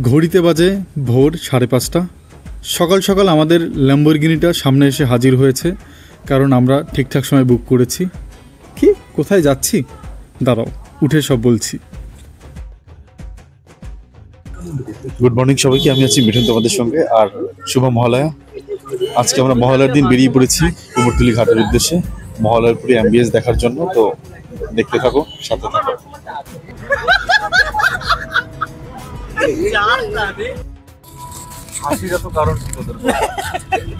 ঘড়িতে বাজে ভোর 5:30। সকাল সকাল আমাদের ল্যাম্বরগিনিটা সামনে এসে হাজির হয়েছে, কারণ আমরা ঠিকঠাক সময় বুক করেছি। কি কোথায় যাচ্ছি দাঁড়াও, উঠে সব বলছি। গুড মর্নিং সবাইকে, আমি আছি মিঠুন তোমাদের সঙ্গে। আর শুভ মহালয়া। আজকে আমরা মহালয়ার দিন বেরিয়ে পড়েছি কুমোরটুলি ঘাটের উদ্দেশ্যে মহালয়ার পুরো অ্যাম্বিয়েন্স দেখার জন্য। তো দেখতে থাকো, সাথে থাকো। হাসির তো কারণ কি তোদের?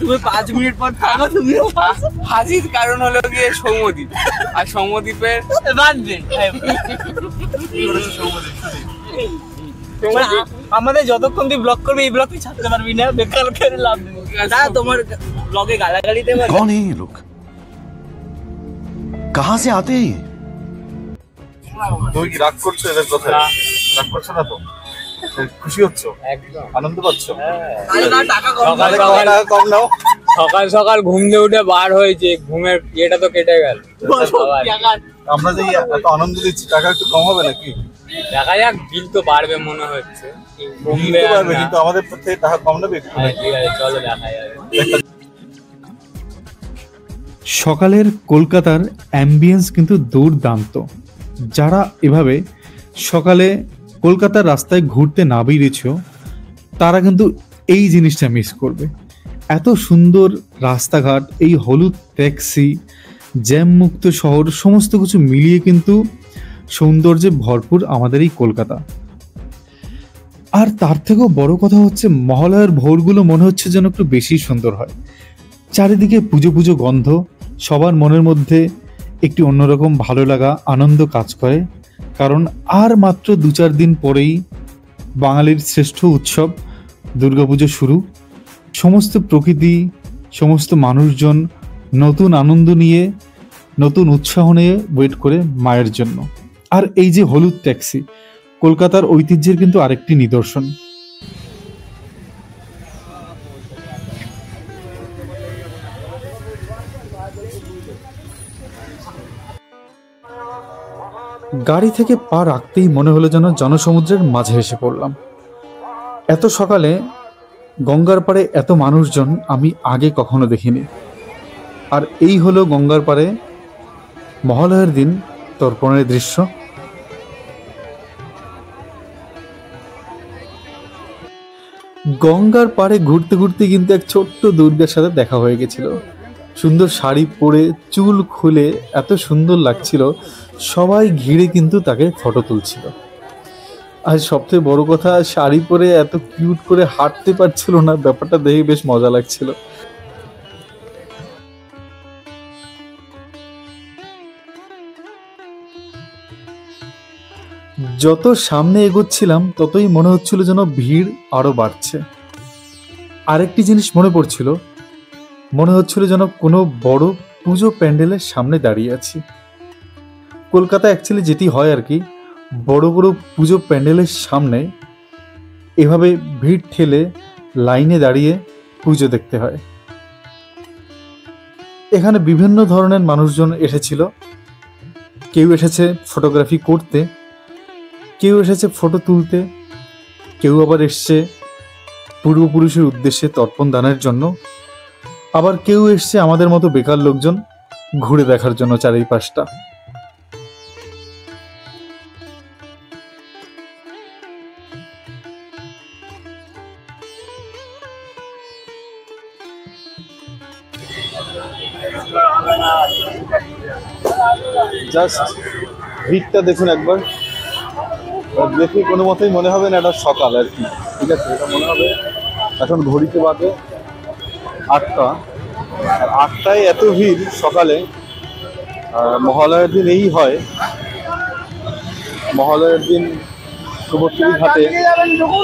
তুমি 5 মিনিট পর থাকো, তুমি হাসির কারণ হলো গিয়ে সৌম্যদ্বীপ। আর সৌম্যদ্বীপের আমাদের যতক্ষণ তুই ব্লগ করবি এই ব্লগ তুই ছাড়তে পারবি না, বেকার করে লাভ নেই। তোমার ব্লগে গালাগালি দেবে। कौन है ये लोग? कहाँ से आते हैं? তুমি কি রাগ করছো এদের কথায়? রাগ করছো না তো? খুশি হচ্ছো? একদম আনন্দ পাচ্ছ? টাকা কম নাও। সকাল সকাল ঘুম দিয়ে উঠে বার হয়েছে, ঘুমের ইয়েটা তো কেটে গেল। আমরা যে এত আনন্দ দিচ্ছি, টাকা একটু কম হবে নাকি? দেখা যাক, বিল তো বাড়বে মনে হচ্ছে। কমবে পারবে, কিন্তু আমাদের থেকে টাকা কম নেবে একটু। ঠিক আছে, চলো দেখা যাবে। সকালের কলকাতার অ্যাম্বিয়েন্স কিন্তু দুর্দান্ত। যারা এভাবে সকালে কলকাতার রাস্তায় ঘুরতে না বেরিয়েছ, তারা কিন্তু এই জিনিসটা মিস করবে। এত সুন্দর রাস্তাঘাট, এই হলুদ ট্যাক্সি, জ্যামমুক্ত শহর, সমস্ত কিছু মিলিয়ে কিন্তু সৌন্দর্যে ভরপুর আমাদের এই কলকাতা। আর তার থেকেও বড় কথা হচ্ছে, মহালয়ার ভোরগুলো মনে হচ্ছে যেন একটু বেশি সুন্দর হয়। চারিদিকে পুজো পুজো গন্ধ, সবার মনের মধ্যে একটি অন্যরকম ভালো লাগা, আনন্দ কাজ করে। কারণ আর মাত্র 2-4 দিন পরেই বাঙালির শ্রেষ্ঠ উৎসব দুর্গাপুজো শুরু। সমস্ত প্রকৃতি, সমস্ত মানুষজন নতুন আনন্দ নিয়ে, নতুন উৎসাহ নিয়ে ওয়েট করে মায়ের জন্য। আর এই যে হলুদ ট্যাক্সি, কলকাতার ঐতিহ্যের কিন্তু আরেকটি নিদর্শন। গাড়ি থেকে পা রাখতেই মনে হলো যেন জনসমুদ্রের মাঝে এসে পড়লাম। এত সকালে গঙ্গার পাড়ে এত মানুষজন আমি আগে কখনো দেখিনি। আর এই হলো গঙ্গার পাড়ে মহালয়ার দিন তর্পণের দৃশ্য। গঙ্গার পাড়ে ঘুরতে ঘুরতে কিন্তু এক ছোট্ট দুর্গার সাথে দেখা হয়ে গেছিল। সুন্দর শাড়ি পরে, চুল খুলে এত সুন্দর লাগছিল, সবাই ঘিরে কিন্তু তাকে ফটো তুলছিল। আর সবচেয়ে বড় কথা, শাড়ি পরে এত কিউট করে হাঁটতে পারছিল না, ব্যাপারটা দেখে বেশ মজা লাগছিল। যত সামনে এগোচ্ছিলাম ততই মনে হচ্ছিল যেন ভিড় আরো বাড়ছে। আরেকটি জিনিস মনে পড়ছিল, মনে হচ্ছিল যেন কোনো বড় পুজো প্যান্ডেলের সামনে দাঁড়িয়ে আছি। কলকাতা অ্যাকচুয়ালি যেটি হয় আর কি, বড় বড় পুজো প্যান্ডেলের সামনে এভাবে ভিড় ঠেলে লাইনে দাঁড়িয়ে পুজো দেখতে হয়। এখানে বিভিন্ন ধরনের মানুষজন এসেছিল। কেউ এসেছে ফটোগ্রাফি করতে, কেউ এসেছে ফটো তুলতে, কেউ আবার এসছে পূর্বপুরুষের উদ্দেশ্যে তর্পণ দানের জন্য, আবার কেউ এসছে আমাদের মতো বেকার লোকজন ঘুরে দেখার জন্য চারিপাশটা। জাস্ট ভিড়টা দেখুন একবার, দেখে কোনো মতেই মনে হবে না এটা সকাল আর কি। ঠিক আছে, এটা মনে হবে এখন ঘড়িতে বাজে 8টা, আর 8টায় এত ভিড় সকালে। মহালয়ার দিন এই হয়, মহালয়ার দিন কুমোরটুলি ঘাটে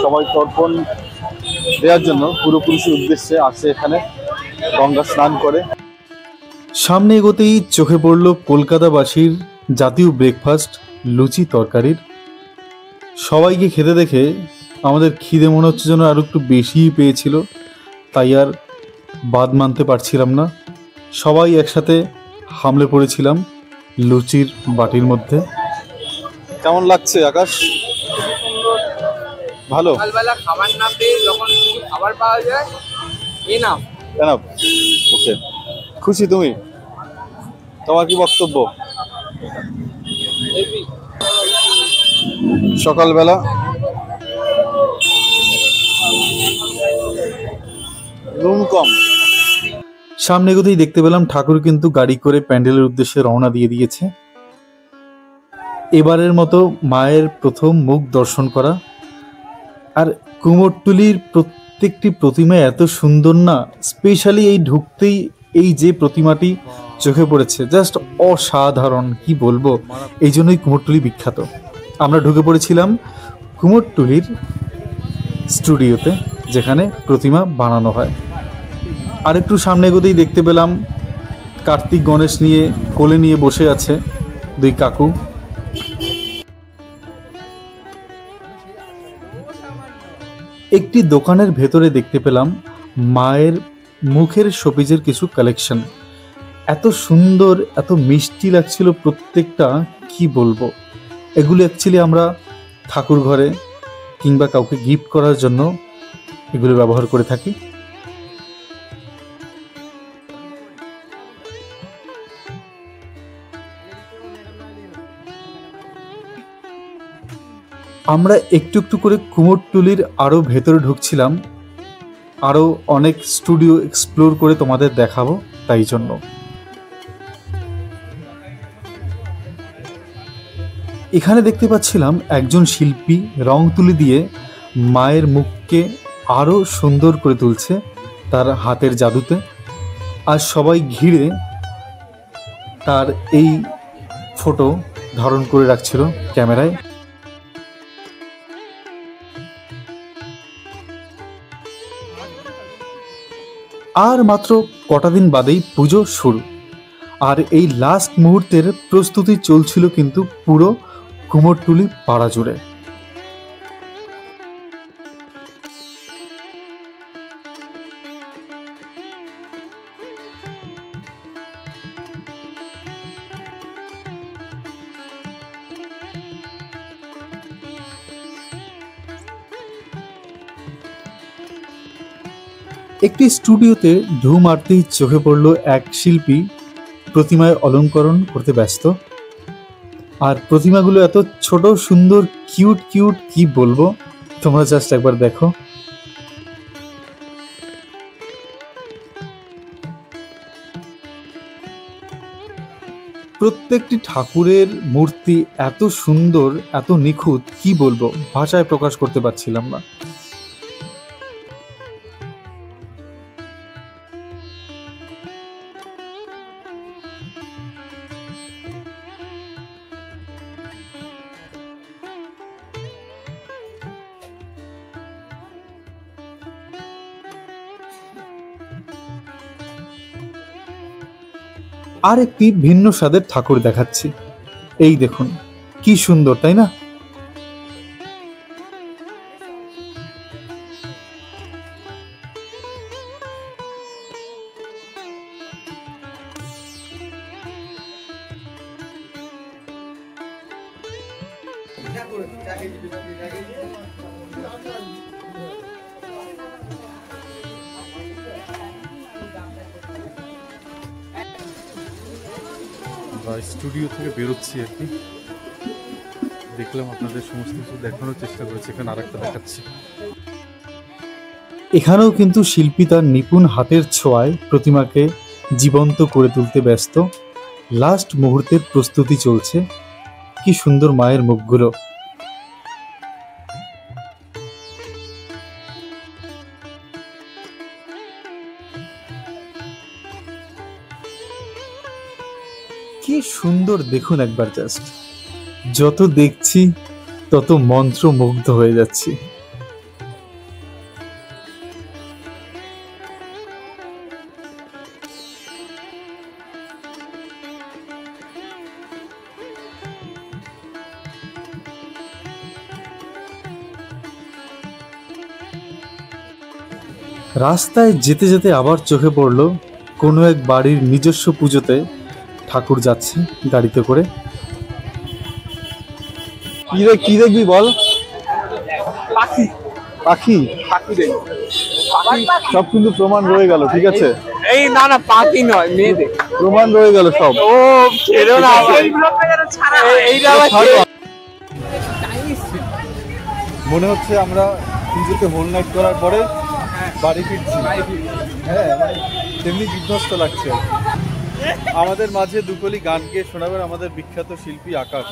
সবাই তর্পণ দেওয়ার জন্য পূর্বপুরুষের উদ্দেশ্যে আসে, এখানে গঙ্গা স্নান করে। সামনে এগোতেই চোখে পড়ল কলকাতাবাসীর জাতীয় ব্রেকফাস্ট, লুচি তরকারির। সবাইকে খেতে দেখে আমাদের খিদে মনে হচ্ছে যেন আরো একটু বেশিই পেয়েছিল, তাই আর বাদ মানতে পারছিলাম না। সবাই একসাথে হামলে পড়েছিলাম লুচির বাটির মধ্যে। কেমন লাগছে আকাশ? ভালো সকালবেলা খাবার না পেয়ে যখন কিছু খাবার পাওয়া যায় এনাফ। এনাফ। ওকে, খুশি তুমি? তোমার কি বক্তব্য? সকালবেলা নুন কম। সামনে এগোতেই দেখতে পেলাম ঠাকুর কিন্তু গাড়ি করে প্যান্ডেলের উদ্দেশ্যে রওনা দিয়ে দিয়েছে। এবারের মতো মায়ের প্রথম মুখ দর্শন করা। আর কুমোরটুলির প্রত্যেকটি প্রতিমা এত সুন্দর না, স্পেশালি এই ঢুকতেই এই যে প্রতিমাটি চোখে পড়েছে, জাস্ট অসাধারণ, কি বলবো। এই জন্যই কুমোরটুলি বিখ্যাত। আমরা ঢুকে পড়েছিলাম কুমোরটুলির স্টুডিওতে, যেখানে প্রতিমা বানানো হয়। আর একটু সামনে এগোতেই দেখতে পেলাম কার্তিক গণেশ নিয়ে কোলে নিয়ে বসে আছে দুই কাকু। একটি দোকানের ভেতরে দেখতে পেলাম মায়ের মুখের শোপিজের কিছু কালেকশন। এত সুন্দর, এত মিষ্টি লাগছিল প্রত্যেকটা, কি বলবো। এগুলো অ্যাকচুয়ালি আমরা ঠাকুর ঘরে কিংবা কাউকে গিফট করার জন্য এগুলো ব্যবহার করে থাকি। আমরা একটু একটু করে কুমোরটুলির আরও ভেতরে ঢুকছিলাম, আরও অনেক স্টুডিও এক্সপ্লোর করে তোমাদের দেখাবো, তাই জন্য। এখানে দেখতে পাচ্ছিলাম একজন শিল্পী রং তুলি দিয়ে মায়ের মুখকে আরও সুন্দর করে তুলছে তার হাতের জাদুতে। আর সবাই ঘিরে তার এই ফটো ধারণ করে রাখছিল ক্যামেরায়। আর মাত্র কটা দিন বাদেই পুজো শুরু। আর এই লাস্ট মুহূর্তের প্রস্তুতি চলছিল কিন্তু পুরো কুমোরটুলি পাড়া জুড়ে। একটি স্টুডিওতে ঢু মারতেই চোখে পড়ল এক শিল্পী প্রতিমায় অলঙ্করণ করতে ব্যস্ত। আর প্রতিমাগুলো এত ছোট, সুন্দর, কিউট কিউট, কি বলবো। তোমরা জাস্ট একবার দেখো। প্রত্যেকটি ঠাকুরের মূর্তি এত সুন্দর, এত নিখুঁত, কি বলবো, ভাষায় প্রকাশ করতে পারছিলাম না। আর একটি ভিন্ন স্বাদের ঠাকুর দেখাচ্ছি। এই দেখুন, কি সুন্দর, তাই না? স্টুডিও থেকে বেরোচ্ছি আর কি। দেখলাম আপনাদের সমস্ত কিছু দেখানোর চেষ্টা করেছি, এখানে আরেকটা দেখাচ্ছি। এখানেও কিন্তু শিল্পী তার নিপুণ হাতের ছোঁয়ায় প্রতিমাকে জীবন্ত করে তুলতে ব্যস্ত। লাস্ট মুহূর্তের প্রস্তুতি চলছে। কি সুন্দর মায়ের মুখগুলো। কি সুন্দর দেখুন একবার জাস্ট। যত দেখছি তত মন্ত্রমুগ্ধ হয়ে যাচ্ছি। রাস্তায় যেতে যেতে আবার চোখে পড়ল কোনো এক বাড়ির নিজস্ব পুজোতে ঠাকুর যাচ্ছে গাড়িতে করে। কি দেখবি বল? পাখি। পাখি সব কিন্তু প্রমাণ রয়ে গেল, ঠিক আছে? এই না না পাখি নয়, মেয়েদের প্রমাণ রয়ে গেল সব। ও ছেড়ো না, এই ব্লগটা যেন ছাড়া এইটা আবার মনে হচ্ছে আমরা নিজেকে হোল নাইট করার পরে বাড়ি ফিরছি। হ্যাঁ, তেমনি বিধ্বস্ত লাগছে। আমাদের মাঝে দুকলি গান গিয়ে শোনাবেন আমাদের বিখ্যাত শিল্পী আকাশ।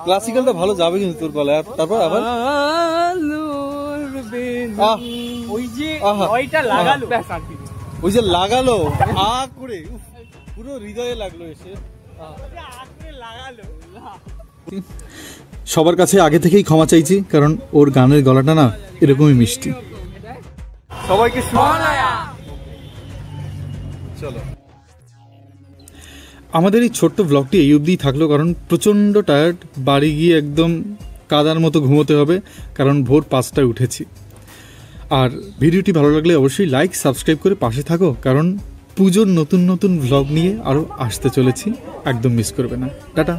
ক্লাসিক্যালটা ভালো যাবে কিন্তু তোর গলায়। আর তারপর আবার ওই যে লাগালো আ করে, পুরো হৃদয়ে লাগলো এসে। সবার কাছে আগে থেকেই ক্ষমা চাইছি, কারণ ওর গানের গলাটা না এরকমই মিষ্টি। সবাইকে চলো, আমাদের এই ছোট্ট ব্লগটি এই অবধিই থাকলো, কারণ প্রচণ্ড টায়ার্ড। বাড়ি গিয়ে একদম কাদার মতো ঘুমোতে হবে, কারণ ভোর 5টায় উঠেছি। আর ভিডিওটি ভালো লাগলে অবশ্যই লাইক সাবস্ক্রাইব করে পাশে থাকো, কারণ পুজোর নতুন নতুন ব্লগ নিয়ে আরও আসতে চলেছি, একদম মিস করবে না। টাটা।